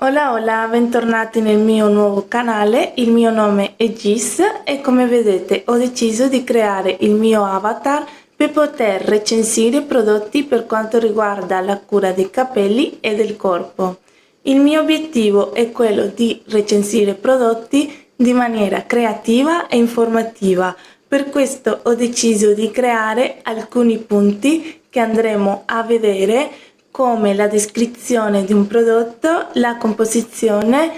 Hola, hola, bentornati nel mio nuovo canale. Il mio nome è Gis e come vedete ho deciso di creare il mio avatar per poter recensire prodotti per quanto riguarda la cura dei capelli e del corpo. Il mio obiettivo è quello di recensire prodotti di maniera creativa e informativa. Per questo ho deciso di creare alcuni punti che andremo a vedere, come la descrizione di un prodotto, la composizione,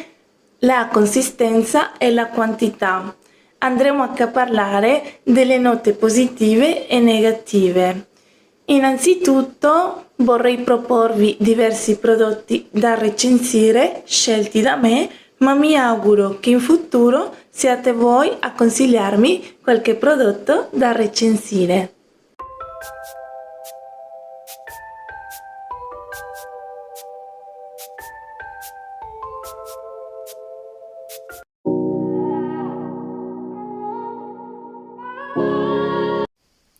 la consistenza e la quantità. Andremo anche a parlare delle note positive e negative. Innanzitutto vorrei proporvi diversi prodotti da recensire scelti da me, ma mi auguro che in futuro siate voi a consigliarmi qualche prodotto da recensire.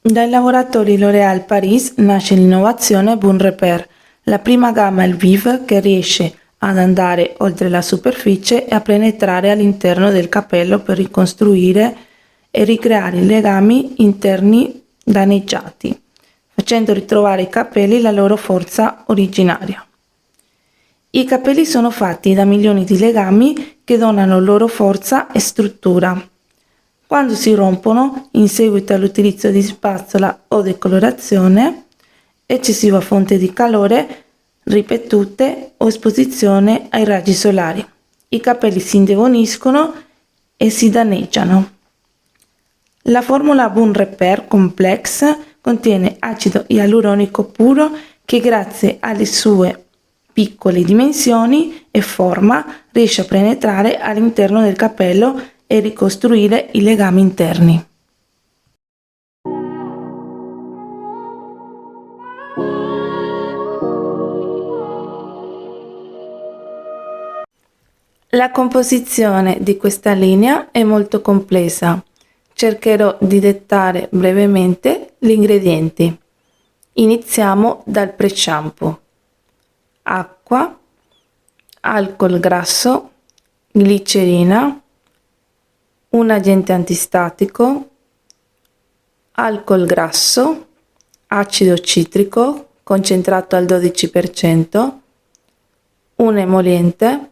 Dai lavoratori L'Oréal Paris nasce l'innovazione Bon Repair, la prima gamma Elvive che riesce ad andare oltre la superficie e a penetrare all'interno del capello per ricostruire e ricreare i legami interni danneggiati, facendo ritrovare ai capelli la loro forza originaria. I capelli sono fatti da milioni di legami che donano loro forza e struttura. Quando si rompono, in seguito all'utilizzo di spazzola o decolorazione, eccessiva fonte di calore, ripetute o esposizione ai raggi solari, i capelli si indevoniscono e si danneggiano. La formula Bon Repair Complex contiene acido ialuronico puro che, grazie alle sue piccole dimensioni e forma, riesce a penetrare all'interno del capello e ricostruire i legami interni. La composizione di questa linea è molto complessa. Cercherò di dettare brevemente gli ingredienti. Iniziamo dal pre-shampoo: acqua, alcol grasso, glicerina, un agente antistatico, alcol grasso, acido citrico concentrato al 12%, un emoliente,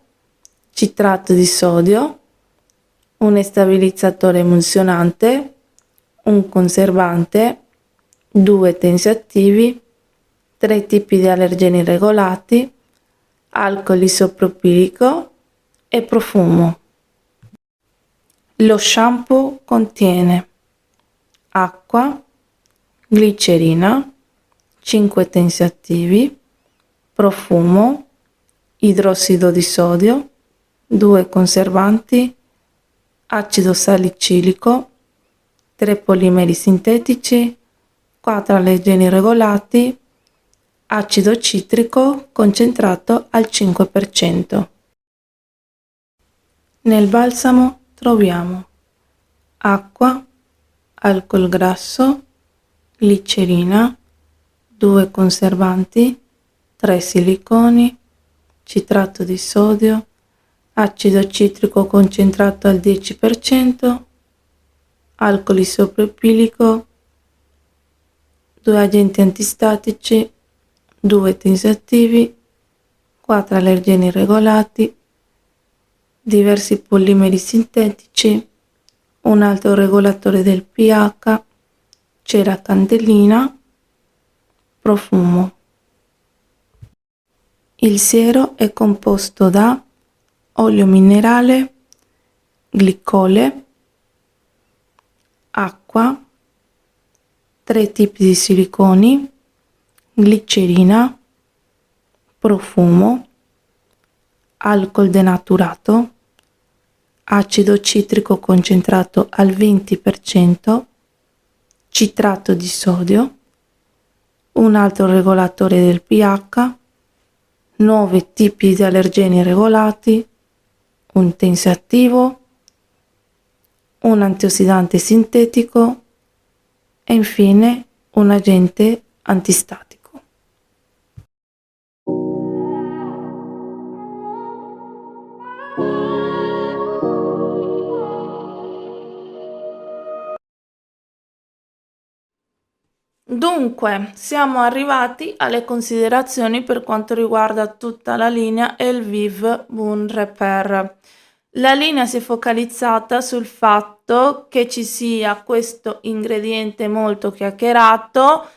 citrato di sodio, un stabilizzatore emulsionante, un conservante, 2 tensioattivi, 3 tipi di allergeni regolati, alcol isopropilico e profumo. Lo shampoo contiene acqua, glicerina, 5 tensioattivi, profumo, idrossido di sodio, 2 conservanti, acido salicilico, 3 polimeri sintetici, 4 allergeni regolati, acido citrico concentrato al 5%. Nel balsamo troviamo acqua, alcol grasso, glicerina, 2 conservanti, 3 siliconi, citrato di sodio, acido citrico concentrato al 10%, alcol isopropilico, 2 agenti antistatici, 2 tensioattivi, 4 allergeni regolati, diversi polimeri sintetici, un alto regolatore del pH, cera candellina, profumo. Il siero è composto da olio minerale, glicole, acqua, 3 tipi di siliconi, glicerina, profumo, alcol denaturato, acido citrico concentrato al 20%, citrato di sodio, un alto regolatore del pH, 9 tipi di allergeni regolati, un tensioattivo, un antiossidante sintetico e infine un agente antistatico. Dunque, siamo arrivati alle considerazioni per quanto riguarda tutta la linea Elvive Bon Repair. La linea si è focalizzata sul fatto che ci sia questo ingrediente molto chiacchierato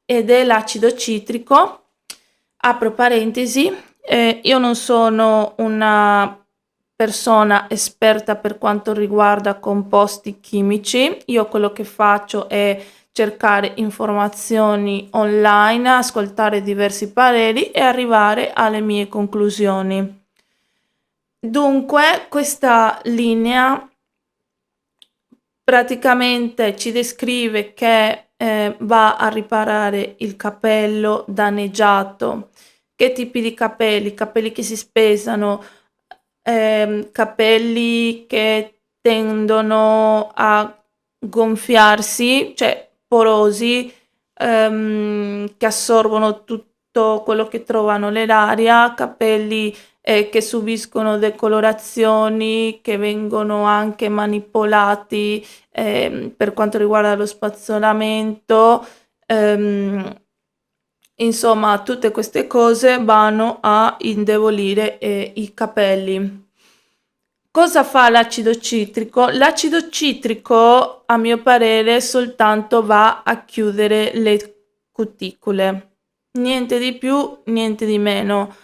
ed è l'acido citrico. Apro parentesi, io non sono una persona esperta per quanto riguarda composti chimici, io quello che faccio è cercare informazioni online, ascoltare diversi pareri e arrivare alle mie conclusioni. Dunque, questa linea praticamente ci descrive che va a riparare il capello danneggiato. Che tipi di capelli? Capelli che si spesano, capelli che tendono a gonfiarsi, cioè porosi, che assorbono tutto quello che trovano nell'aria, capelli che subiscono decolorazioni, che vengono anche manipolati per quanto riguarda lo spazzolamento. Insomma, tutte queste cose vanno a indebolire i capelli. Cosa fa l'acido citrico? L'acido citrico, a mio parere, soltanto va a chiudere le cuticole. Niente di più, niente di meno.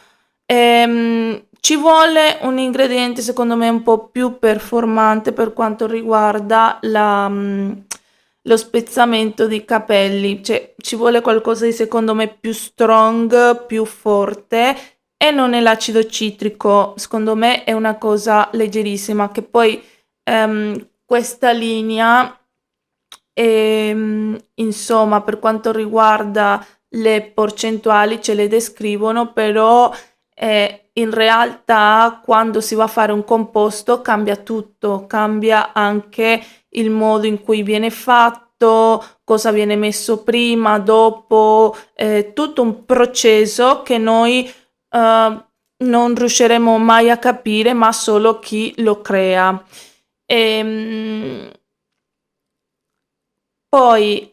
Ci vuole un ingrediente, secondo me, un po' più performante per quanto riguarda lo spezzamento dei capelli. Cioè, ci vuole qualcosa di, secondo me, più strong, più forte e non è l'acido citrico, secondo me è una cosa leggerissima che poi questa linea insomma per quanto riguarda le percentuali ce le descrivono, però in realtà quando si va a fare un composto cambia tutto, cambia anche il modo in cui viene fatto, cosa viene messo prima, dopo, tutto un processo che noi non riusciremo mai a capire, ma solo chi lo crea. Ehm, Poi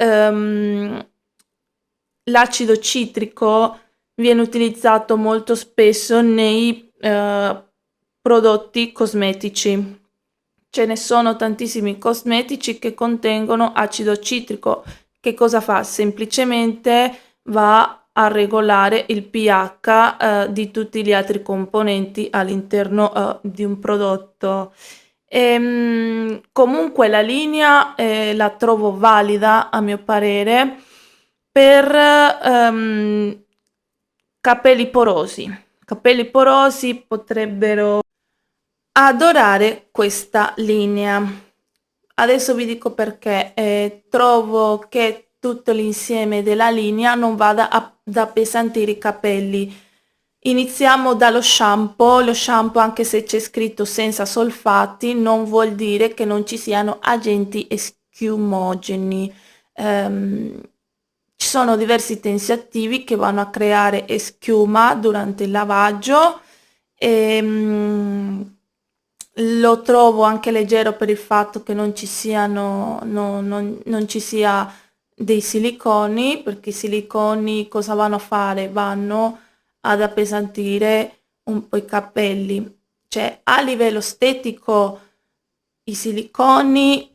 l'acido citrico viene utilizzato molto spesso nei prodotti cosmetici. Ce ne sono tantissimi cosmetici che contengono acido citrico. Che cosa fa? Semplicemente va a regolare il pH di tutti gli altri componenti all'interno di un prodotto. Comunque la linea la trovo valida a mio parere per capelli porosi. Capelli porosi potrebbero adorare questa linea. Adesso vi dico perché trovo che tutto l'insieme della linea non vada ad appesantire i capelli. Iniziamo dallo shampoo. Lo shampoo, anche se c'è scritto senza solfati, non vuol dire che non ci siano agenti schiumogeni. Ci sono diversi tensiattivi che vanno a creare schiuma durante il lavaggio. Lo trovo anche leggero per il fatto che non ci siano, non ci sia dei siliconi, perché i siliconi cosa vanno a fare? Vanno ad appesantire un po' i capelli. Cioè, a livello estetico, i siliconi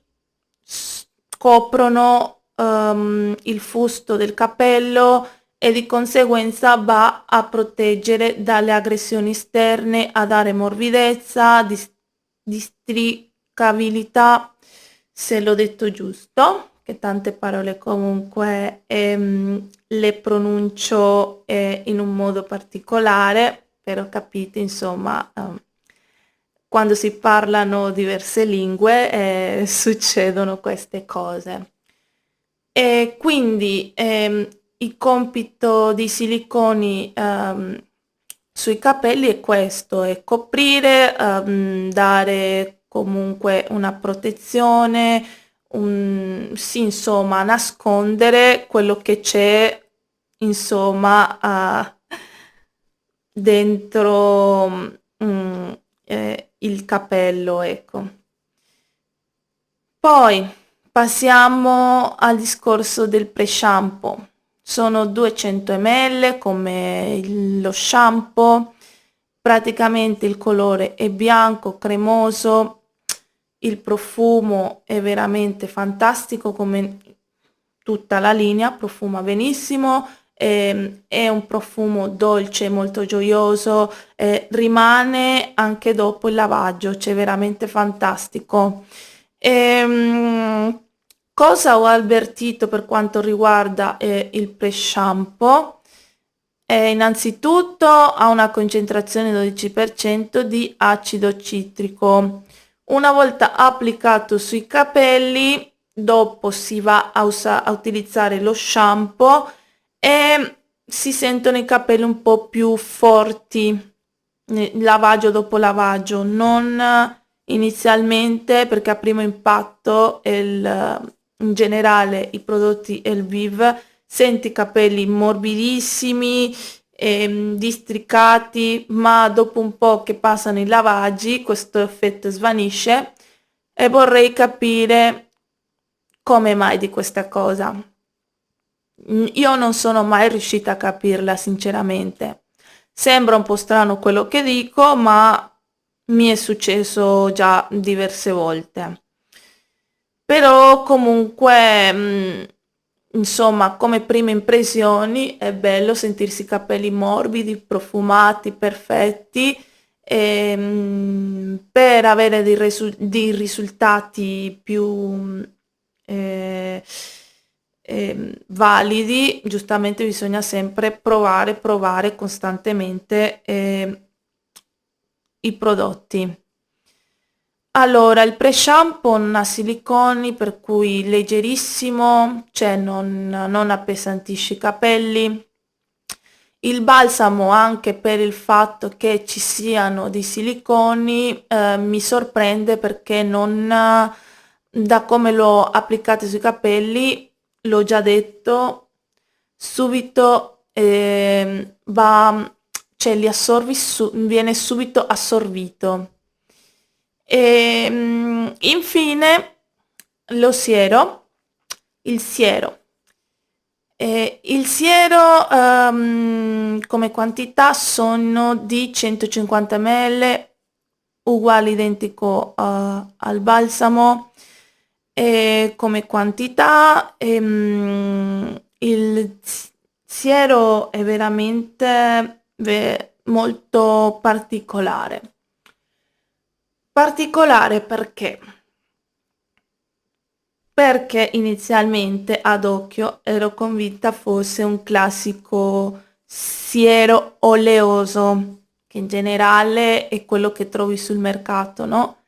coprono il fusto del capello e di conseguenza va a proteggere dalle aggressioni esterne, a dare morbidezza, districabilità, se l'ho detto giusto, che tante parole comunque le pronuncio in un modo particolare, però capite, insomma, quando si parlano diverse lingue succedono queste cose. E quindi il compito di siliconi sui capelli è questo, è coprire, dare comunque una protezione, sì, insomma, nascondere quello che c'è, insomma, dentro il capello, ecco. Poi passiamo al discorso del pre-shampoo. sono 200 ml come lo shampoo, praticamente il colore è bianco, cremoso, il profumo è veramente fantastico come tutta la linea, profuma benissimo, è un profumo dolce, molto gioioso, rimane anche dopo il lavaggio, cioè veramente fantastico. Ehm, Cosa ho avvertito per quanto riguarda il pre-shampoo? Innanzitutto ha una concentrazione 12% di acido citrico. Una volta applicato sui capelli, dopo si va a utilizzare lo shampoo e si sentono i capelli un po' più forti, lavaggio dopo lavaggio, non inizialmente perché a primo impatto in generale i prodotti Elvive senti i capelli morbidissimi, districati, ma dopo un po' che passano i lavaggi questo effetto svanisce e vorrei capire come mai di questa cosa. Io non sono mai riuscita a capirla sinceramente. Sembra un po' strano quello che dico, ma mi è successo già diverse volte. Però comunque, insomma, come prime impressioni è bello sentirsi i capelli morbidi, profumati, perfetti, per avere dei risultati più eh, validi, giustamente bisogna sempre provare costantemente i prodotti. Allora, il pre-shampoo non ha siliconi, per cui leggerissimo, cioè non appesantisce i capelli. Il balsamo, anche per il fatto che ci siano dei siliconi, mi sorprende perché non, da come l'ho applicato sui capelli, l'ho già detto, subito cioè li assorbi, viene subito assorbito. Infine lo siero, il siero. Il siero come quantità sono di 150 ml, uguale identico al balsamo. Come quantità il siero è veramente molto particolare. Particolare perché? Perché inizialmente ad occhio ero convinta fosse un classico siero oleoso, che in generale è quello che trovi sul mercato, no?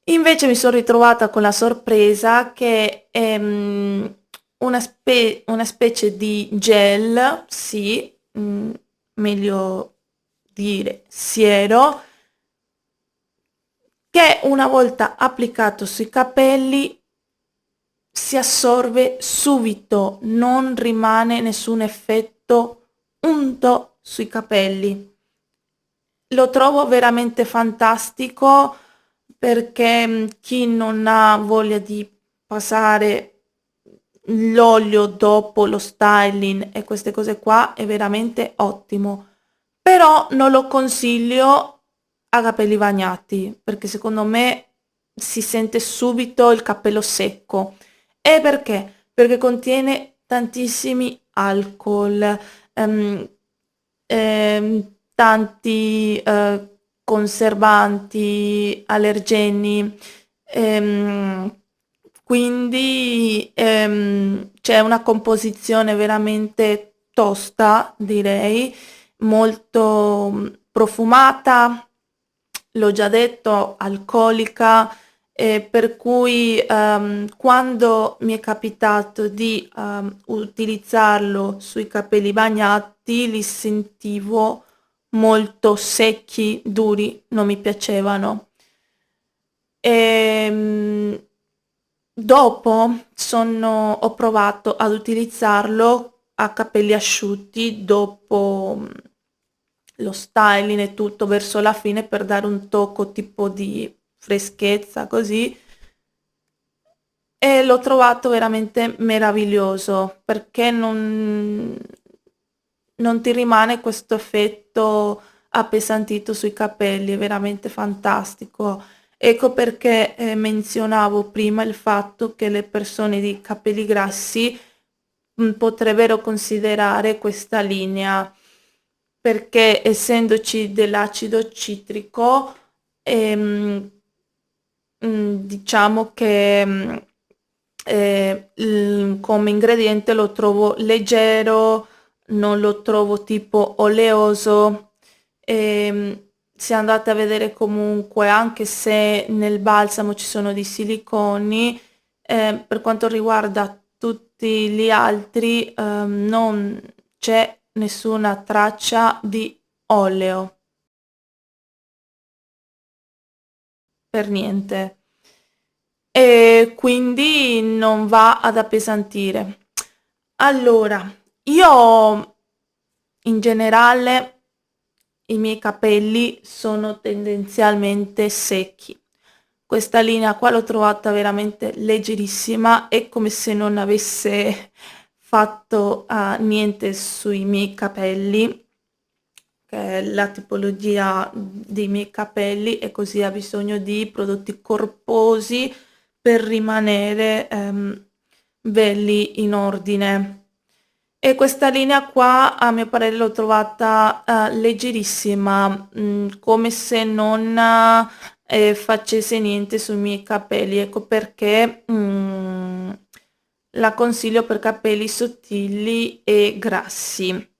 Invece mi sono ritrovata con la sorpresa che è una specie di gel, sì, meglio dire siero, che una volta applicato sui capelli si assorbe subito, non rimane nessun effetto unto sui capelli. Lo trovo veramente fantastico perché chi non ha voglia di passare l'olio dopo lo styling e queste cose qua è veramente ottimo. Però non lo consiglio a capelli bagnati perché secondo me si sente subito il capello secco. E perché? Perché contiene tantissimi alcol, tanti conservanti, allergeni, ehm, quindi c'è una composizione veramente tosta, direi, molto profumata, l'ho già detto, alcolica, per cui quando mi è capitato di utilizzarlo sui capelli bagnati li sentivo molto secchi, duri, non mi piacevano. Ehm, Dopo ho provato ad utilizzarlo a capelli asciutti dopo lo styling e tutto verso la fine per dare un tocco tipo di freschezza così e l'ho trovato veramente meraviglioso perché non ti rimane questo effetto appesantito sui capelli, è veramente fantastico. Ecco perché menzionavo prima il fatto che le persone di capelli grassi potrebbero considerare questa linea perché essendoci dell'acido citrico, ehm, diciamo che come ingrediente lo trovo leggero, non lo trovo tipo oleoso. Se andate a vedere comunque, anche se nel balsamo ci sono di siliconi, per quanto riguarda tutti gli altri, non c'è nessuna traccia di olio, per niente. E quindi non va ad appesantire. Allora, io in generale i miei capelli sono tendenzialmente secchi. Questa linea qua l'ho trovata veramente leggerissima, è come se non avesse fatto niente sui miei capelli, che è la tipologia dei miei capelli e così ha bisogno di prodotti corposi per rimanere belli in ordine. E questa linea qua, a mio parere, l'ho trovata leggerissima, come se non facesse niente sui miei capelli. Ecco perché la consiglio per capelli sottili e grassi.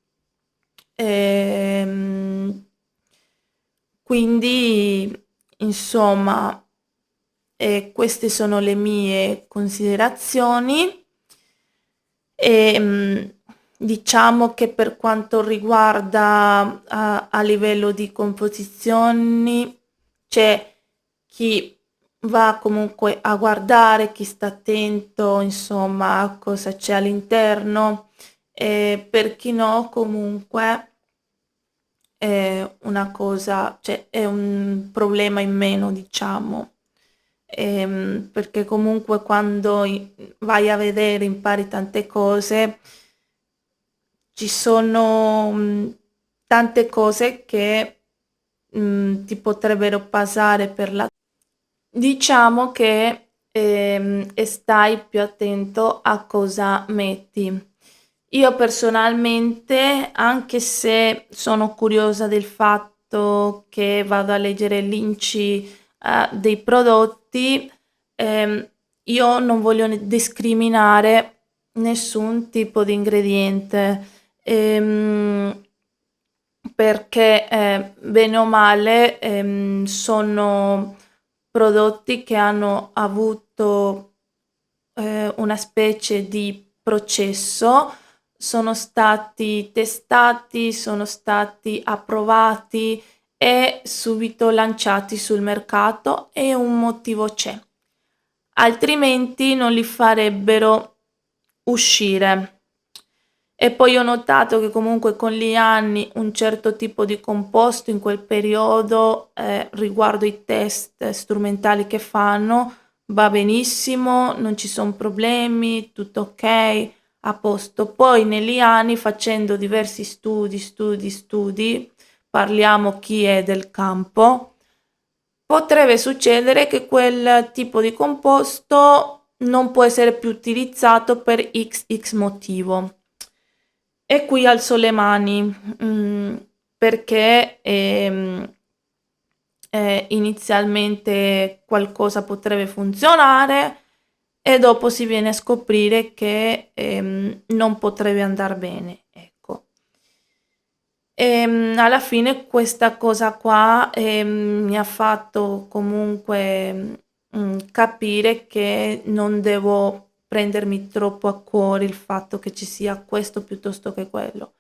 Ehm, quindi, insomma, queste sono le mie considerazioni. E diciamo che per quanto riguarda a livello di composizioni, c'è chi va comunque a guardare, chi sta attento, insomma, a cosa c'è all'interno, e per chi no, comunque è una cosa, cioè è un problema in meno, diciamo. Perché comunque quando vai a vedere, impari tante cose, ci sono tante cose che ti potrebbero passare per la... Diciamo che stai più attento a cosa metti. Io personalmente, anche se sono curiosa del fatto che vado a leggere l'inci dei prodotti, ehm, io non voglio discriminare nessun tipo di ingrediente, perché bene o male sono prodotti che hanno avuto una specie di processo, sono stati testati, sono stati approvati e subito lanciati sul mercato e un motivo c'è, altrimenti non li farebbero uscire. E poi ho notato che comunque con gli anni un certo tipo di composto in quel periodo, riguardo i test strumentali che fanno, va benissimo, non ci sono problemi, tutto ok, a posto. Poi negli anni facendo diversi studi, parliamo chi è del campo, potrebbe succedere che quel tipo di composto non può essere più utilizzato per XX motivo. E qui alzo le mani, perché inizialmente qualcosa potrebbe funzionare e dopo si viene a scoprire che non potrebbe andare bene, ecco. Alla fine questa cosa qua mi ha fatto comunque capire che non devo prendermi troppo a cuore il fatto che ci sia questo piuttosto che quello.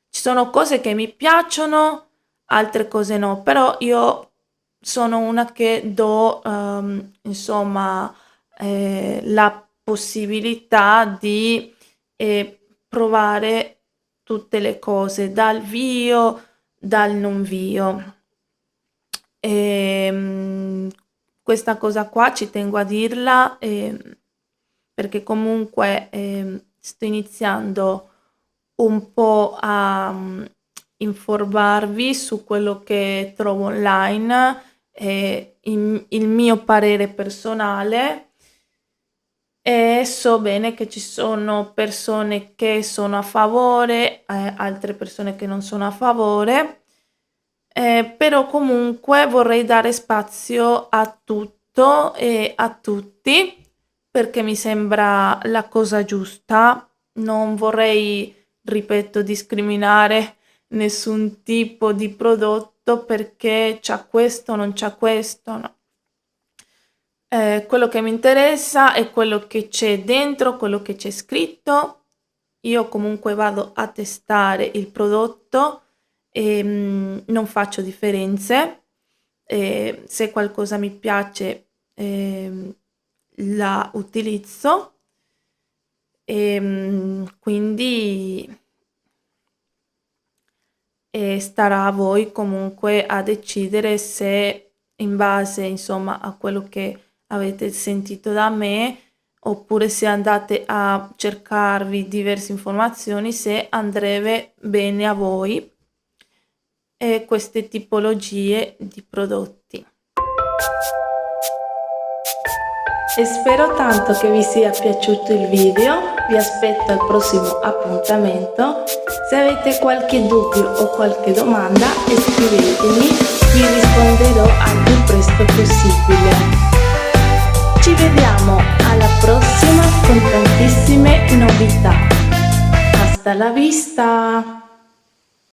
Ci sono cose che mi piacciono, altre cose no, però io sono una che do, insomma, la possibilità di provare tutte le cose, dal vio, dal non vio. Ehm, questa cosa qua ci tengo a dirla. perché comunque sto iniziando un po' a informarvi su quello che trovo online, il mio parere personale, e so bene che ci sono persone che sono a favore, altre persone che non sono a favore, però comunque vorrei dare spazio a tutto e a tutti perché mi sembra la cosa giusta. Non vorrei, ripeto, discriminare nessun tipo di prodotto perché c'ha questo, non c'ha questo, no. Quello che mi interessa è quello che c'è dentro, quello che c'è scritto. Io comunque vado a testare il prodotto e non faccio differenze. Se qualcosa mi piace, la utilizzo. Quindi starà a voi comunque a decidere se in base, insomma, a quello che avete sentito da me, oppure se andate a cercarvi diverse informazioni, se andrebbe bene a voi queste tipologie di prodotti. E spero tanto che vi sia piaciuto il video, vi aspetto al prossimo appuntamento. Se avete qualche dubbio o qualche domanda scrivetemi, vi risponderò al più presto possibile. Ci vediamo alla prossima con tantissime novità. Hasta la vista!